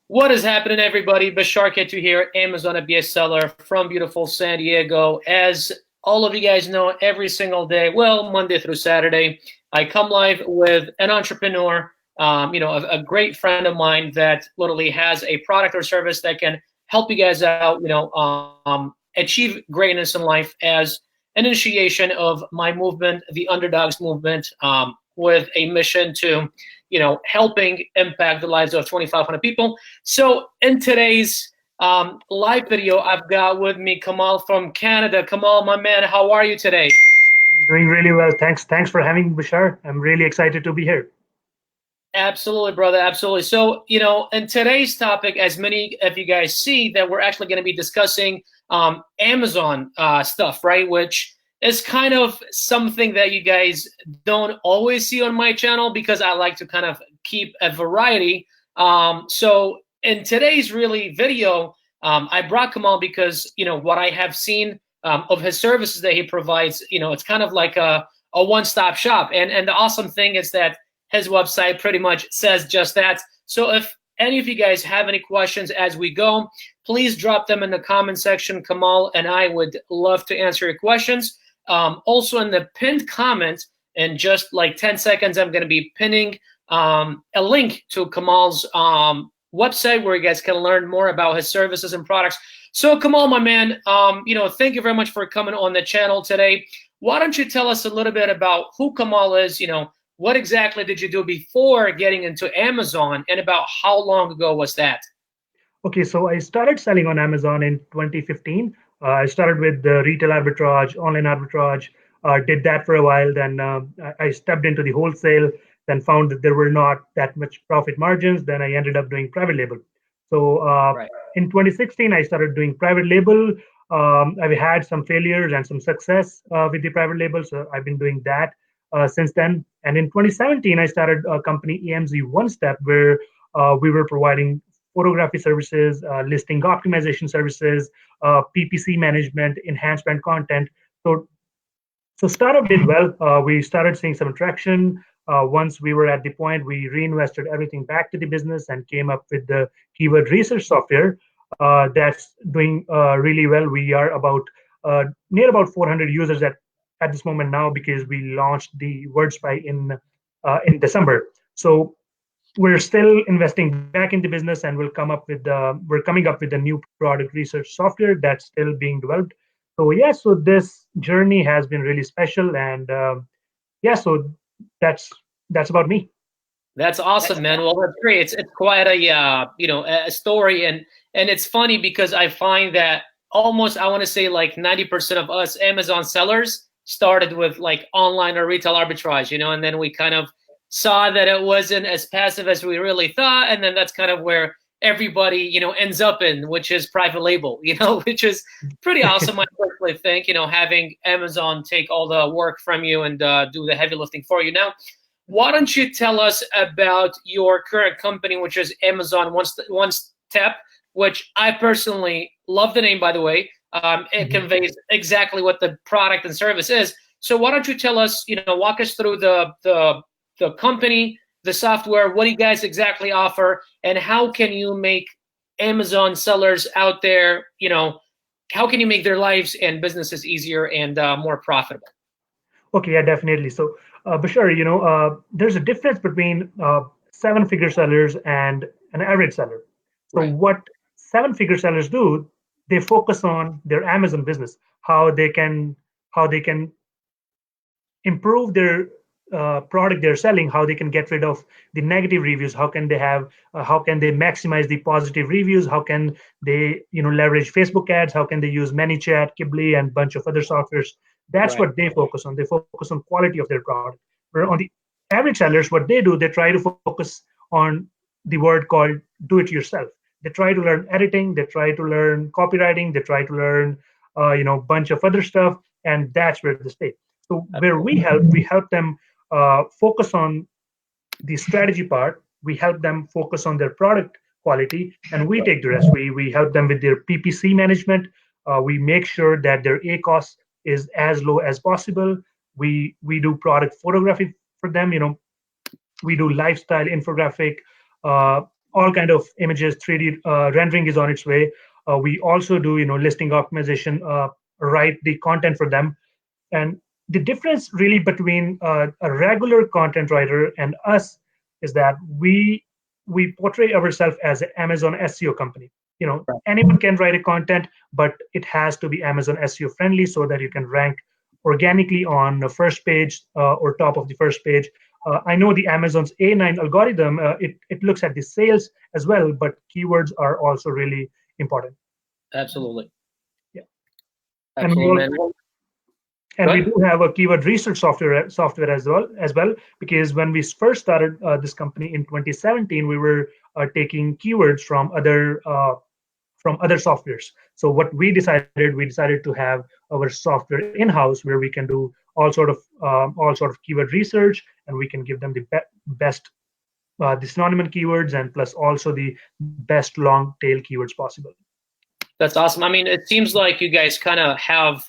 What is happening, everybody? Bashar Katou here, Amazon FBA seller from beautiful San Diego. As all of you guys know, every single day, well, Monday through Saturday, I come live with an entrepreneur, a great friend of mine that literally has a product or service that can help you guys out, achieve greatness in life as an initiation of my movement, the Underdogs movement, with a mission to, helping impact the lives of 2,500 people. So in today's live video, I've got with me Kamal from Canada. Kamal, my man, how are you today? Doing really well. Thanks for having me, Bashar. I'm really excited to be here. Absolutely, brother. Absolutely. So, in today's topic, as many of you guys see, that we're actually going to be discussing Amazon stuff, right? Which is kind of something that you guys don't always see on my channel because I like to kind of keep a variety. So, in today's really video, I brought Kamal because, what I have seen of his services that he provides, it's kind of like a one-stop shop. And the awesome thing is that his website pretty much says just that. So if any of you guys have any questions as we go, please drop them in the comment section. Kamal and I would love to answer your questions. Also in the pinned comment, in just like 10 seconds, I'm going to be pinning a link to Kamal's website where you guys can learn more about his services and products. So Kamal, my man, thank you very much for coming on the channel today. Why don't you tell us a little bit about who Kamal is, what exactly did you do before getting into Amazon, and about how long ago was that? Okay, so I started selling on Amazon in 2015. I started with the retail arbitrage, online arbitrage, did that for a while. Then I stepped into the wholesale, then found that there were not that much profit margins. Then I ended up doing private label. So Right. in 2016, I started doing private label. I've had some failures and some success with the private label. So I've been doing that since then. And in 2017, I started a company, AMZ One Step, where we were providing photography services, listing optimization services, PPC management, enhancement content. So, so startup did well. We started seeing some traction. Once we were at the point, we reinvested everything back to the business and came up with the keyword research software that's doing really well. We are about near about 400 users at this moment now because we launched the WordSpy in December. So we're still investing back into business, and we're coming up with a new product research software that's still being developed. So yeah, so this journey has been really special, and yeah, so that's that's about me. That's awesome, man. Well, that's great. It's quite a a story, and it's funny because I find that almost I want to say like 90% of us Amazon sellers started with like online or retail arbitrage, and then we kind of saw that it wasn't as passive as we really thought, and then that's kind of where everybody ends up in, which is private label, which is pretty awesome. I personally think having Amazon take all the work from you and do the heavy lifting for you. Now, why don't you tell us about your current company, which is Amazon One Step, which I personally love the name, by the way. It Mhm. conveys exactly what the product and service is. So why don't you tell us, walk us through the company, the software, what do you guys exactly offer, and how can you make Amazon sellers out there, how can you make their lives and businesses easier and more profitable? Okay, yeah, definitely. So, Bashar, there's a difference between seven-figure sellers and an average seller. So, Right. what seven-figure sellers do, they focus on their Amazon business, how they can improve their product they're selling, how they can get rid of the negative reviews, how can they maximize the positive reviews, how can they leverage Facebook ads, how can they use ManyChat, Kibli, and bunch of other softwares. That's Right. what they focus on. They focus on quality of their product. Where on the average sellers, what they do, they try to focus on the word called do it yourself. They try to learn editing, they try to learn copywriting, they try to learn bunch of other stuff, and that's where they stay. So where we help them focus on the strategy part. We help them focus on their product quality, and we take the rest. We help them with their PPC management. We make sure that their A cost is as low as possible. We do product photography for them. We do lifestyle infographic, all kind of images, 3D rendering is on its way. We also do, listing optimization, write the content for them. And the difference really between a regular content writer and us is that we portray ourselves as an Amazon SEO company. Anyone can write a content, but it has to be Amazon SEO friendly so that you can rank organically on the first page or top of the first page. I know the Amazon's A9 algorithm, it looks at the sales as well, but keywords are also really important. Absolutely. Yeah. Absolutely. And we do have a keyword research software as well, because when we first started this company in 2017, we were taking keywords from other softwares. So what we decided to have our software in-house where we can do all sort of keyword research, and we can give them the best the synonym keywords, and plus also the best long tail keywords possible. That's awesome. I mean, it seems like you guys kind of have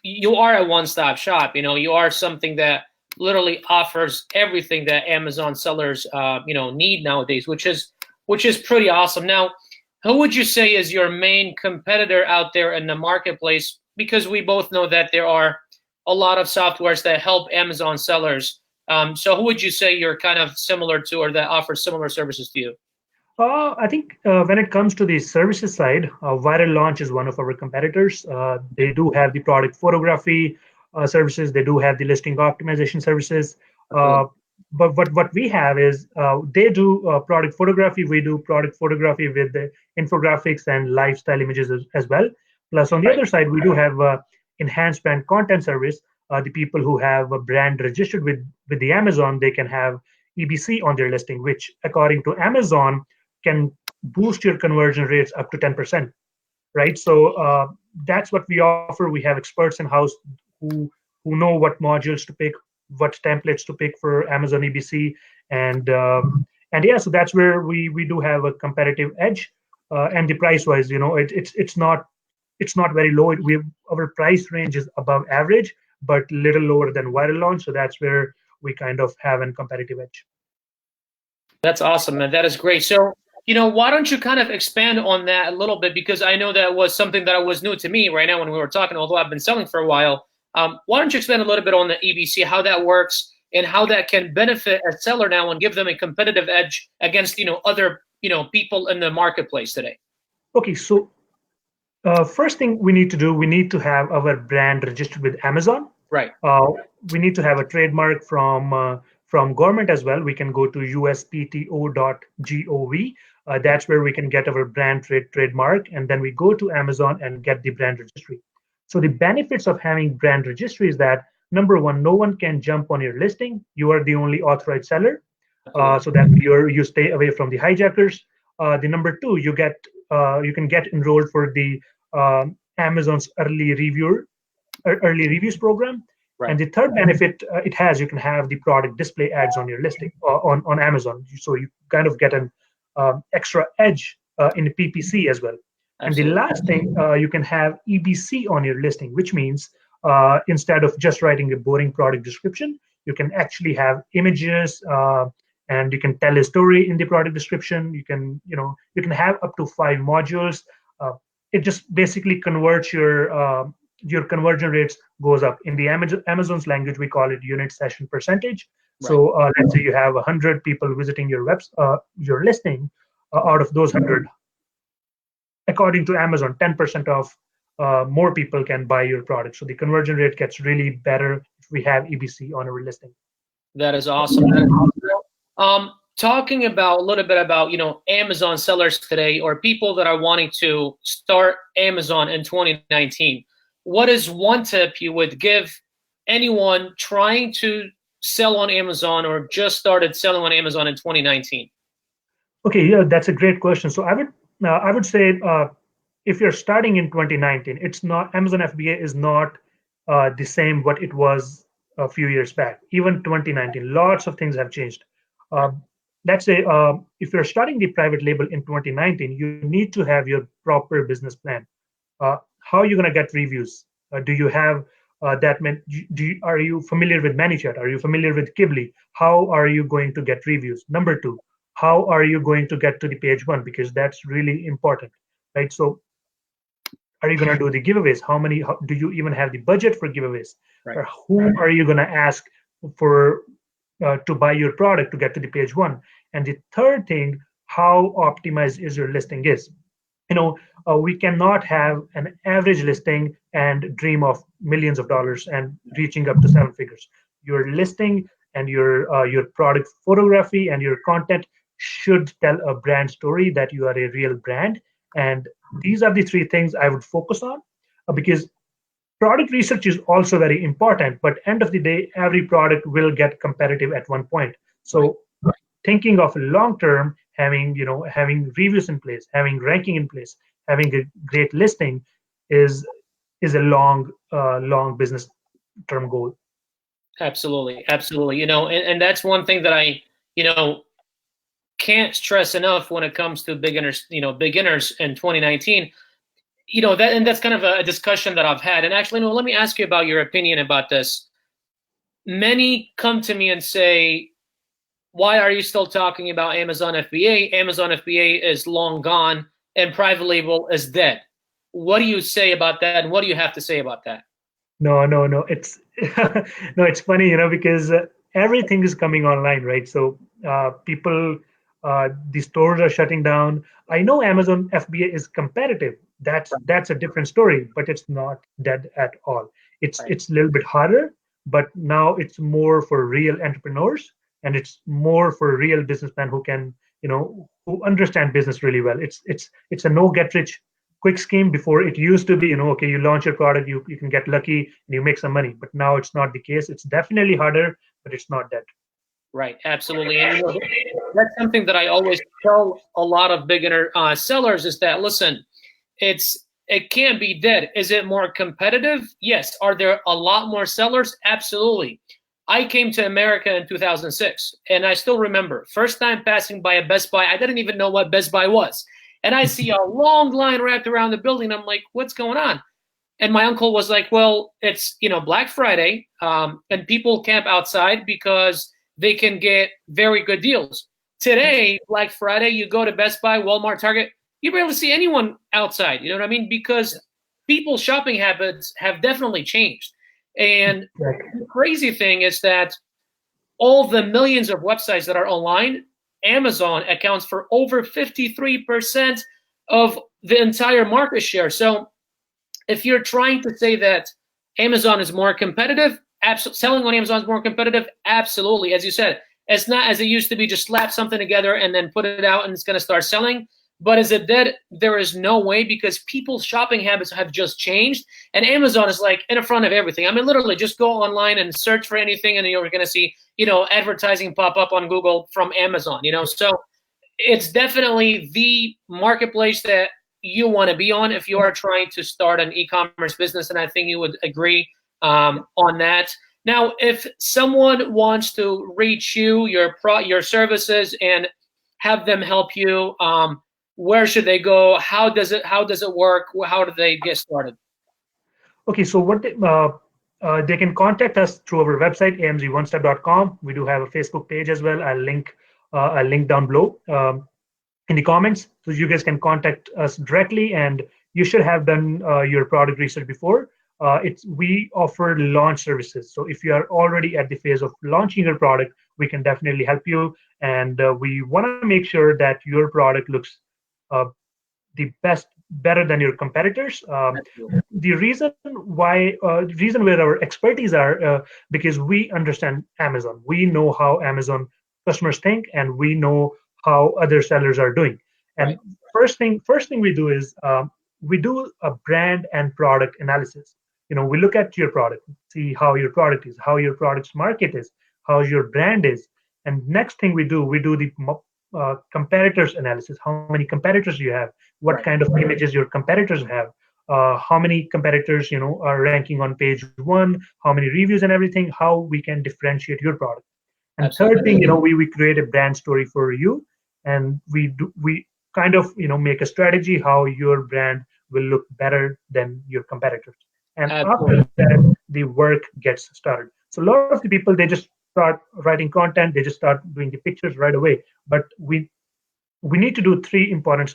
you are a one-stop shop. You are something that literally offers everything that Amazon sellers need nowadays, which is pretty awesome. Now, who would you say is your main competitor out there in the marketplace? Because we both know that there are a lot of softwares that help Amazon sellers. So who would you say you're kind of similar to, or that offers similar services to you? I think when it comes to the services side, Viral Launch is one of our competitors. They do have the product photography services. They do have the listing optimization services. But what we have is they do product photography. We do product photography with the infographics and lifestyle images as well. Plus, on the other side, we do have enhanced brand content service. The people who have a brand registered with the Amazon, they can have EBC on their listing, which according to Amazon can boost your conversion rates up to 10%, right? So that's what we offer. We have experts in house who know what modules to pick, what templates to pick for Amazon EBC, and yeah, so that's where we do have a competitive edge. And the price wise, it's not very low. Our price range is above average, but little lower than Viral Launch. So that's where we kind of have a competitive edge. That's awesome, man. That is great. So, why don't you kind of expand on that a little bit? Because I know that was something that was new to me right now when we were talking, although I've been selling for a while. Why don't you expand a little bit on the EBC, how that works, and how that can benefit a seller now and give them a competitive edge against, other, people in the marketplace today? Okay, so first thing we need to do, we need to have our brand registered with Amazon. Right. We need to have a trademark from government as well. We can go to uspto.gov. That's where we can get our brand trademark, and then we go to Amazon and get the brand registry. So the benefits of having brand registry is that, number one, no one can jump on your listing. You are the only authorized seller, so that you stay away from the hijackers. The number two, you can get enrolled for the Amazon's early reviews program. Right. And the third benefit it has, you can have the product display ads on your listing on Amazon. So you kind of get an extra edge in the PPC as well. Absolutely. And the last thing, you can have EBC on your listing, which means instead of just writing a boring product description, you can actually have images and you can tell a story in the product description. You can have up to 5 modules. It just basically converts your conversion rates goes up. In the Amazon's language, we call it unit session percentage. Right. So let's say you have 100 people visiting your your listing. Out of those 100, according to Amazon, 10% of more people can buy your product. So the conversion rate gets really better if we have EBC on our listing. That is awesome. Talking about a little bit about Amazon sellers today, or people that are wanting to start Amazon in 2019. What is one tip you would give anyone trying to sell on Amazon or just started selling on Amazon in 2019? Okay, yeah, that's a great question. So I would say if you're starting in 2019, it's not Amazon FBA is not the same what it was a few years back. Even 2019, lots of things have changed. Let's say if you're starting the private label in 2019, you need to have your proper business plan. How are you going to get reviews? Do you have are you familiar with ManyChat? Are you familiar with Ghibli? How are you going to get reviews? Number two, how are you going to get to the page one? Because that's really important, right? So are you going to do the giveaways? Do you even have the budget for giveaways? Right. Or whom are you going to ask for to buy your product to get to the page one? And the third thing, how optimized is your listing is. We cannot have an average listing and dream of millions of dollars and reaching up to seven figures. Your listing and your product photography and your content should tell a brand story that you are a real brand. And these are the three things I would focus on, because product research is also very important. But end of the day, every product will get competitive at one point. So thinking of long term, having reviews in place, having ranking in place, having a great listing is a long business term goal. Absolutely, absolutely. And that's one thing that I, can't stress enough when it comes to beginners in 2019. That's kind of a discussion that I've had. And actually, no, let me ask you about your opinion about this. Many come to me and say, why are you still talking about Amazon FBA? Amazon FBA is long gone and private label is dead. What do you say about that? And what do you have to say about that? No. It's no, it's funny, because everything is coming online, right? So the stores are shutting down. I know Amazon FBA is competitive. That's a different story, but it's not dead at all. It's a little bit harder, but now it's more for real entrepreneurs, and it's more for real businessmen who can, who understand business really well. It's a no get rich quick scheme. Before, it used to be, okay, you launch your product, you can get lucky and you make some money. But now it's not the case. It's definitely harder, but it's not dead. Right, absolutely. And that's something that I always tell a lot of beginner sellers is that, listen, it can't be dead. Is it more competitive? Yes. Are there a lot more sellers? Absolutely. I came to America in 2006, and I still remember first time passing by a Best Buy. I didn't even know what Best Buy was. And I see a long line wrapped around the building. I'm like, what's going on? And my uncle was like, well, it's, Black Friday, and people camp outside because they can get very good deals. Today, Black Friday, you go to Best Buy, Walmart, Target, you barely see anyone outside. You know what I mean? Because people's shopping habits have definitely changed. And the crazy thing is that all the millions of websites that are online, Amazon accounts for over 53% of the entire market share. So if you're trying to say that Amazon is more competitive, selling on Amazon is more competitive, absolutely. As you said, it's not as it used to be, just slap something together and then put it out and it's going to start selling. But is it dead? There is no way, because people's shopping habits have just changed. And Amazon is like in front of everything. I mean, literally just go online and search for anything and you're going to see, advertising pop up on Google from Amazon, So it's definitely the marketplace that you want to be on if you are trying to start an e-commerce business. And I think you would agree on that. Now, if someone wants to reach you, your services, and have them help you, where should they go? How does it work? How do they get started? Okay, so what they can contact us through our website, amzonestep.com. We do have a Facebook page as well. I'll link down below in the comments, so you guys can contact us directly. And you should have done your product research before. We offer launch services. So if you are already at the phase of launching your product, we can definitely help you. And we want to make sure that your product looks better than your competitors. The reason where our expertise are, because we understand Amazon. We know how Amazon customers think, and we know how other sellers are doing. And first thing we do is we do a brand and product analysis. We look at your product, see how your product is, how your product's market is, how your brand is. And next thing we do the competitors analysis. How many competitors you have? What kind of images your competitors have? How many competitors are ranking on page one? How many reviews and everything? How we can differentiate your product. And absolutely. Third thing, we create a brand story for you, and we kind of make a strategy how your brand will look better than your competitors. And absolutely. After that, the work gets started. So a lot of the people, they just start writing content, they just start doing the pictures right away. But we need to do three important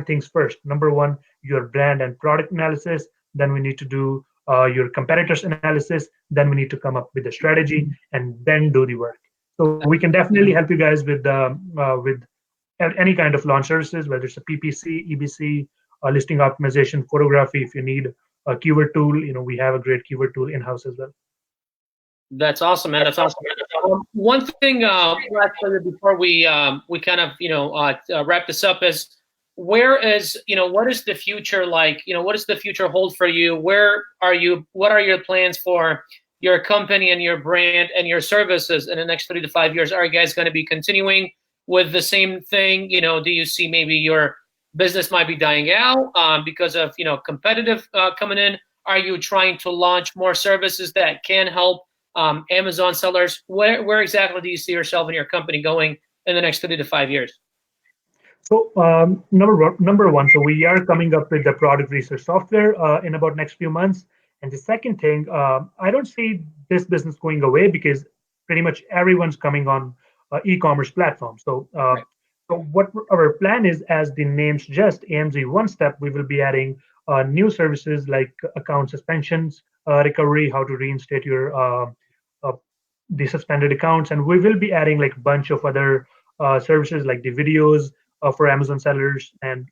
things first. Number one, your brand and product analysis. Then we need to do your competitors analysis. Then we need to come up with a strategy, and then do the work. So we can definitely help you guys with any kind of launch services, whether it's a PPC, EBC, listing optimization, photography. If you need a keyword tool, we have a great keyword tool in-house as well. That's awesome, man. That's awesome. One thing before we kind of wrap this up is, what is the future like? What does the future hold for you? Where are you? What are your plans for your company and your brand and your services in the next 3 to 5 years? Are you guys going to be continuing with the same thing? Do you see maybe your business might be dying out because of competitive coming in? Are you trying to launch more services that can help Amazon sellers? Where exactly do you see yourself and your company going in the next 3 to 5 years? So number one, so we are coming up with the product research software in about next few months. And the second thing, I don't see this business going away because pretty much everyone's coming on e-commerce platform. So so what our plan is, as the name suggests, AMZ One Step, we will be adding new services like account suspensions, recovery, how to reinstate your the suspended accounts, and we will be adding like a bunch of other services like the videos for Amazon sellers, and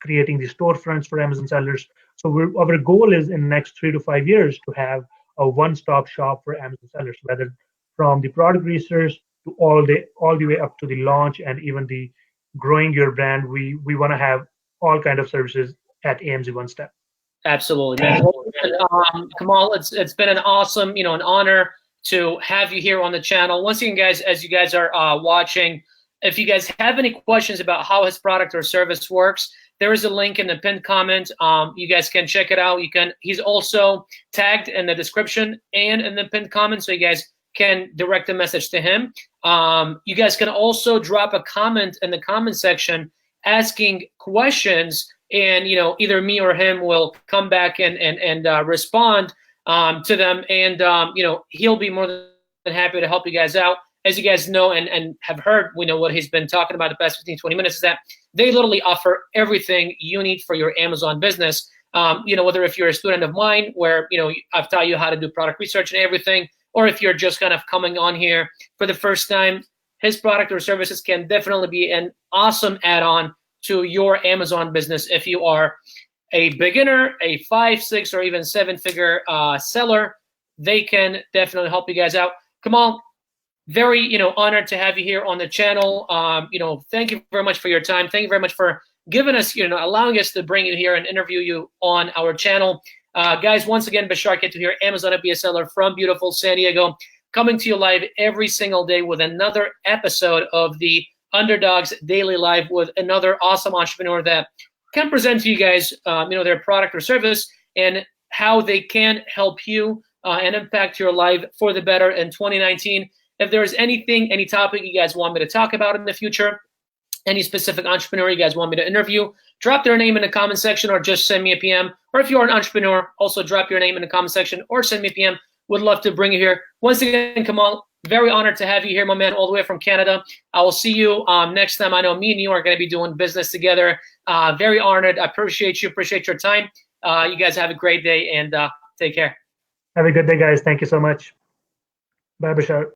creating the storefronts for Amazon sellers. So our goal is in the next 3 to 5 years to have a one-stop shop for Amazon sellers, whether from the product research to all the way up to the launch and even the growing your brand. We want to have all kind of services at AMZ One Step. Absolutely, man. Kamal, it's been an awesome, an honor to have you here on the channel. Once again, guys, as you guys are watching, if you guys have any questions about how his product or service works, there is a link in the pinned comment. You guys can check it out. He's also tagged in the description and in the pinned comment, so you guys can direct a message to him. You guys can also drop a comment in the comment section asking questions, and either me or him will come back and respond to them, and he'll be more than happy to help you guys out. As you guys know and have heard, we know what he's been talking about the past 15-20 minutes is that they literally offer everything you need for your Amazon business. Whether if you're a student of mine, where I've taught you how to do product research and everything, or if you're just kind of coming on here for the first time, his product or services can definitely be an awesome add-on to your Amazon business. If you are a beginner, a 5, 6, or even 7-figure seller, they can definitely help you guys out. Kamal, very honored to have you here on the channel. Thank you very much for your time. Thank you very much for giving us, allowing us to bring you here and interview you on our channel. Guys, once again, Bashar Katou here, Amazon FBA seller from beautiful San Diego, coming to you live every single day with another episode of the Underdogs Daily Live, with another awesome entrepreneur that can present to you guys, their product or service and how they can help you and impact your life for the better in 2019. If there is anything, any topic you guys want me to talk about in the future, any specific entrepreneur you guys want me to interview, drop their name in the comment section or just send me a PM. Or if you're an entrepreneur, also drop your name in the comment section or send me a PM. Would love to bring you here. Once again, Kamal, very honored to have you here, my man, all the way from Canada. I will see you next time. I know me and you are going to be doing business together. Very honored. I appreciate you. Appreciate your time. You guys have a great day, and take care. Have a good day, guys. Thank you so much. Bye, Bashar.